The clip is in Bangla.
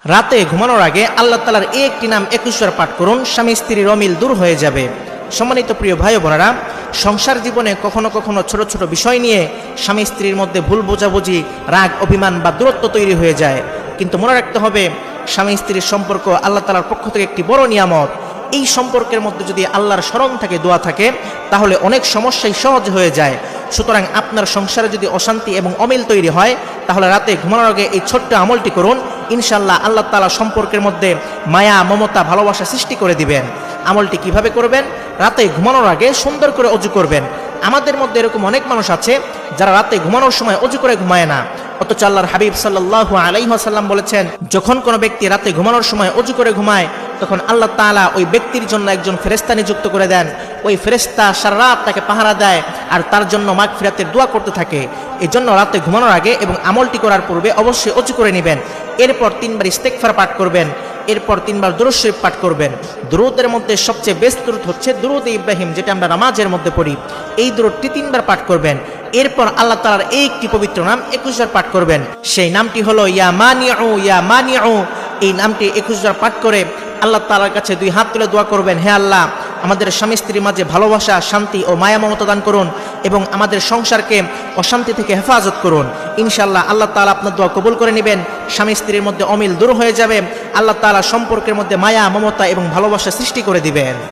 রাতে ঘুমানোর আগে আল্লাহ তাআলার একটি নাম 21 বার পাঠ করুন, স্বামী স্ত্রীর অমিল দূর হয়ে যাবে। সম্মানিত প্রিয় ভাই ও বোনেরা, সংসার জীবনে কখনো কখনো ছোট ছোট বিষয় নিয়ে স্বামী স্ত্রীর মধ্যে ভুল বোঝাবুঝি, রাগ, অভিমান বা দূরত্ব তৈরি হয়ে যায়। কিন্তু মনে রাখতে হবে, স্বামী স্ত্রীর সম্পর্ক আল্লাহ তাআলার পক্ষ থেকে একটি বড় নিয়ামত। এই সম্পর্কের মধ্যে যদি আল্লাহর স্মরণ থাকে, দোয়া থাকে, তাহলে অনেক সমস্যাই সহজ হয়ে যায়। সুতরাং আপনার সংসারে যদি অশান্তি এবং অমিল তৈরি হয়, তাহলে রাতে ঘুমানোর আগে এই ছোট্ট আমলটি করুন। ইনশাআল্লাহ আল্লাহ তাআলা সম্পর্কের মধ্যে মায়া, মমতা, ভালোবাসা সৃষ্টি করে দিবেন। আমলটি কিভাবে করবেন? রাতে ঘুমানোর আগে সুন্দর করে অজু করবেন। আমাদের মধ্যে এরকম অনেক মানুষ আছে যারা রাতে ঘুমানোর সময় অজু করে ঘুমায় না, অথচ আল্লাহর হাবিব সাল্লাল্লাহু আলাইহি ওয়াসাল্লাম বলেছেন, যখন কোনো ব্যক্তি রাতে ঘুমানোর সময় অজু করে ঘুমায়, তখন আল্লাহ তাআলা ওই ব্যক্তির জন্য একজন ফেরেশতা নিযুক্ত করে দেন। ওই ফেরেশতা সারা রাত তাকে পাহারা দেয় আর তার জন্য মাগফিরাতের দোয়া করতে থাকে। এই জন্য রাতে ঘুমানোর আগে এবং আমলটি করার পূর্বে অবশ্যই অজু করে নেবেন। এরপর 3 বার ইস্তেগফার পাঠ করবেন, এরপর 3 বার দুরূদ শরীফ পাঠ করবেন। দুরূদের মধ্যে সবচেয়ে বেস্ট দুরূদ হচ্ছে দুরূদ ইব্রাহিম, যেটা আমরা নামাজের মধ্যে পড়ি। এই দুরূদটি 3 বার পাঠ করবেন। এরপর আল্লাহ তাআলার এই একটি পবিত্র নাম 21 বার পাঠ করবেন। সেই নামটি হলো ইয়া মানিউ, ইয়া মানিউ। এই নামটি 21 বার পাঠ করে আল্লাহ তাআলার কাছে 2 হাত তুলে দোয়া করবেন, হে আল্লাহ, আমাদের স্বামী স্ত্রীর মাঝে ভালোবাসা, শান্তি ও মায়া মমতা দান করুন এবং আমাদের সংসারকে অশান্তি থেকে হেফাজত করুন। ইনশাআল্লাহ আল্লাহ তাআলা আপনার দোয়া কবুল করে নেবেন। স্বামী স্ত্রীর মধ্যে অমিল দূর হয়ে যাবে। আল্লাহ তাআলা সম্পর্কের মধ্যে মায়া, মমতা এবং ভালোবাসা সৃষ্টি করে দিবেন।